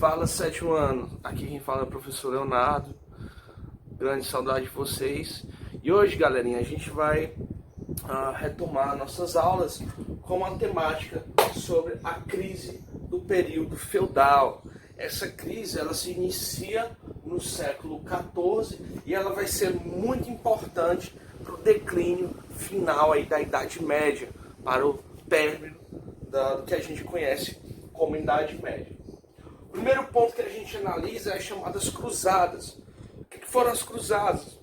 Fala, sétimo ano. Aqui quem fala é o professor Leonardo. Grande saudade de vocês. E hoje, galerinha, a gente vai retomar nossas aulas com uma temática sobre a crise do período feudal. Essa crise, ela se inicia no século XIV e ela vai ser muito importante para o declínio final aí da Idade Média, para o término do que a gente conhece como Idade Média. O primeiro ponto que a gente analisa é as chamadas cruzadas. O que foram as cruzadas?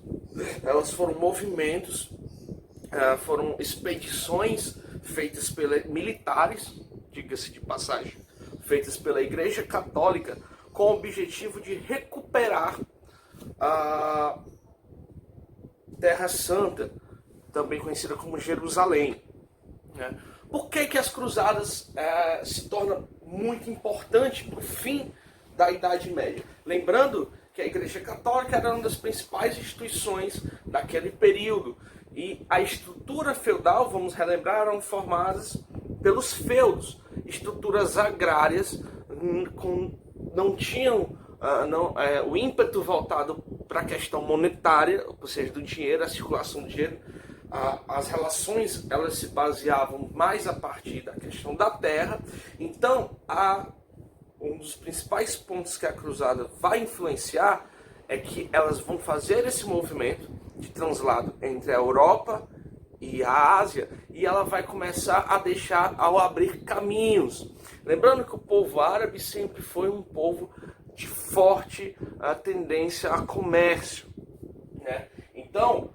Elas foram movimentos, foram expedições feitas pelos militares, diga-se de passagem, feitas pela Igreja Católica com o objetivo de recuperar a Terra Santa, também conhecida como Jerusalém. Por que as cruzadas se tornam muito importante para o fim da Idade Média? Lembrando que a Igreja Católica era uma das principais instituições daquele período. E a estrutura feudal, vamos relembrar, eram formadas pelos feudos, estruturas agrárias, não tinham o ímpeto voltado para a questão monetária, ou seja, do dinheiro, a circulação do dinheiro. As relações, elas se baseavam mais a partir da questão da terra. Então, um dos principais pontos que a cruzada vai influenciar é que elas vão fazer esse movimento de translado entre a Europa e a Ásia, e ela vai começar a deixar ao abrir caminhos. Lembrando que o povo árabe sempre foi um povo de forte tendência a comércio, né? Então,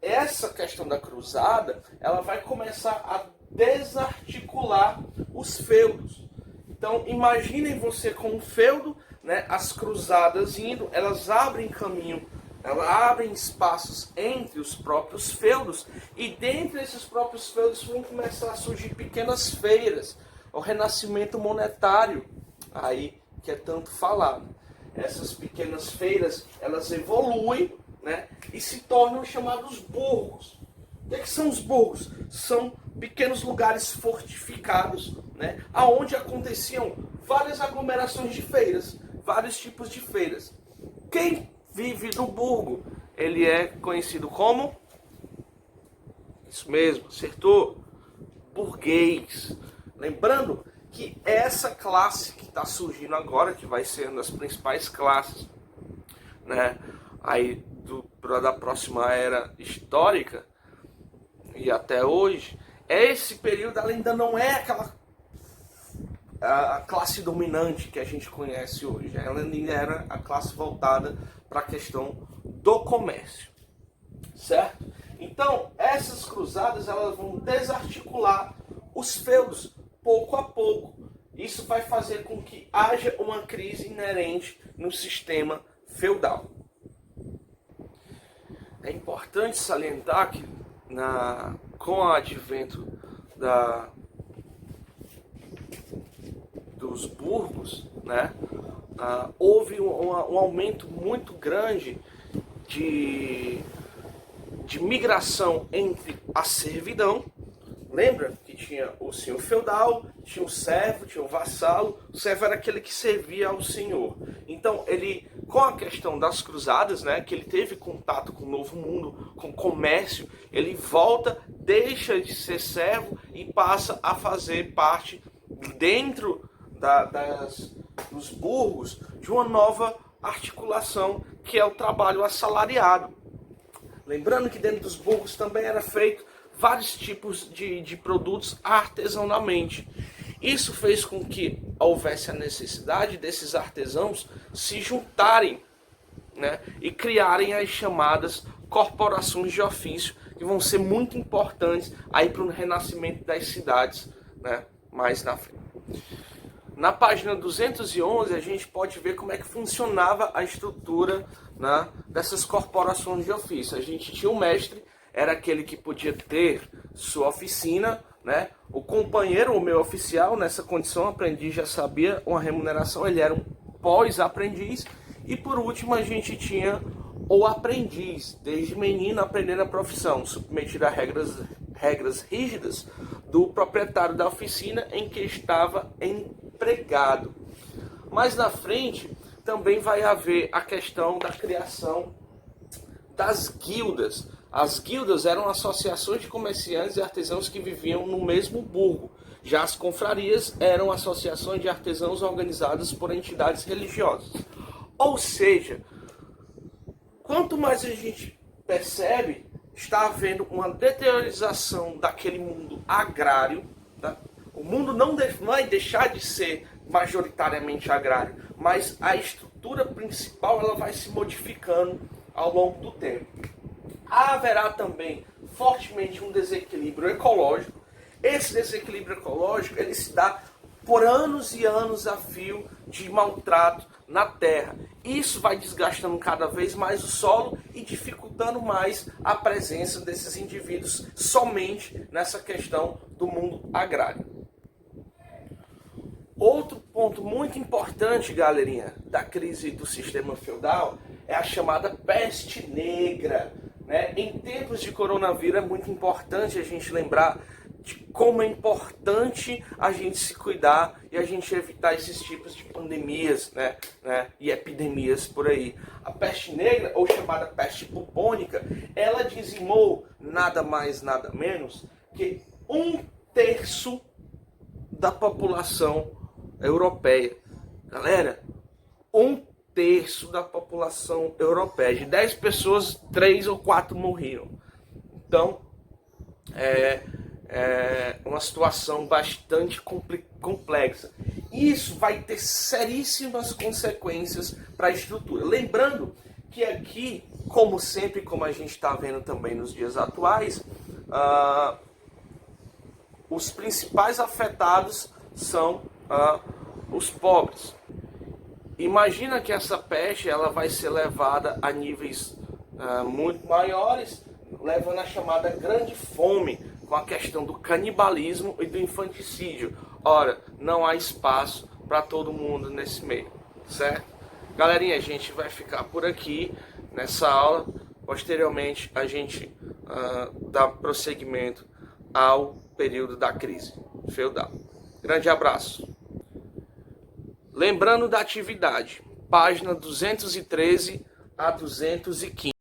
essa questão da cruzada, ela vai começar a desarticular os feudos. Então, imaginem você com um feudo, né, as cruzadas indo, elas abrem caminho, elas abrem espaços entre os próprios feudos, e dentre esses próprios feudos vão começar a surgir pequenas feiras, o renascimento monetário, aí que é tanto falado. Essas pequenas feiras, elas evoluem, né, e se tornam chamados burgos. O que são os burgos? São pequenos lugares fortificados, né, onde aconteciam várias aglomerações de feiras, vários tipos de feiras. Quem vive no burgo, ele é conhecido como, isso mesmo, acertou, burguês. Lembrando que essa classe que está surgindo agora, que vai ser uma das principais classes, né, aí da próxima era histórica e até hoje, esse período ela ainda não é aquela a classe dominante que a gente conhece hoje. Ela ainda era a classe voltada para a questão do comércio, certo? Então, essas cruzadas, elas vão desarticular os feudos pouco a pouco. Isso vai fazer com que haja uma crise inerente no sistema feudal. É importante salientar que com o advento dos burgos, né, houve um aumento muito grande de migração entre a servidão. Lembra que tinha o senhor feudal, tinha o servo, tinha o vassalo. O servo era aquele que servia ao senhor. Então, ele, com a questão das cruzadas, né, que ele teve contato com o novo mundo, com o comércio, ele volta, deixa de ser servo e passa a fazer parte, dentro dos burgos, de uma nova articulação, que é o trabalho assalariado. Lembrando que dentro dos burgos também era feito vários tipos de produtos artesanalmente. Isso fez com que houvesse a necessidade desses artesãos se juntarem, né, e criarem as chamadas corporações de ofício, que vão ser muito importantes aí para o renascimento das cidades, né, mais na frente. Na página 211 a gente pode ver como é que funcionava a estrutura, né, dessas corporações de ofício. A gente tinha um mestre, era aquele que podia ter sua oficina, né? O companheiro, o meu oficial, nessa condição, aprendiz, já sabia uma remuneração, ele era um pós-aprendiz. E por último a gente tinha o aprendiz, desde menino aprendendo a profissão, submetido a regras rígidas do proprietário da oficina em que estava empregado. Mais na frente também vai haver a questão da criação das guildas. As guildas eram associações de comerciantes e artesãos que viviam no mesmo burgo. Já as confrarias eram associações de artesãos organizadas por entidades religiosas. Ou seja, quanto mais a gente percebe, está havendo uma deteriorização daquele mundo agrário. Tá? O mundo não vai deixar de ser majoritariamente agrário, mas a estrutura principal ela vai se modificando ao longo do tempo. Haverá também fortemente um desequilíbrio ecológico. Esse desequilíbrio ecológico ele se dá por anos e anos a fio de maltrato na terra. Isso vai desgastando cada vez mais o solo e dificultando mais a presença desses indivíduos somente nessa questão do mundo agrário. Outro ponto muito importante, galerinha, da crise do sistema feudal é a chamada peste negra. Né? Em tempos de coronavírus é muito importante a gente lembrar de como é importante a gente se cuidar e a gente evitar esses tipos de pandemias, né? E epidemias por aí. A peste negra, ou chamada peste bubônica, ela dizimou nada mais, nada menos que 1/3 da população europeia. Galera, 1/3 da população europeia. De 10 pessoas, 3 ou 4 morreram. Então, é uma situação bastante complexa. Isso vai ter seríssimas consequências para a estrutura. Lembrando que aqui, como sempre, como a gente está vendo também nos dias atuais, os principais afetados são os pobres. Imagina que essa peste ela vai ser levada a níveis muito maiores, levando a chamada grande fome, com a questão do canibalismo e do infanticídio. Ora, não há espaço para todo mundo nesse meio, certo? Galerinha, a gente vai ficar por aqui nessa aula. Posteriormente, a gente dá prosseguimento ao período da crise feudal. Grande abraço. Lembrando da atividade, página 213 a 215.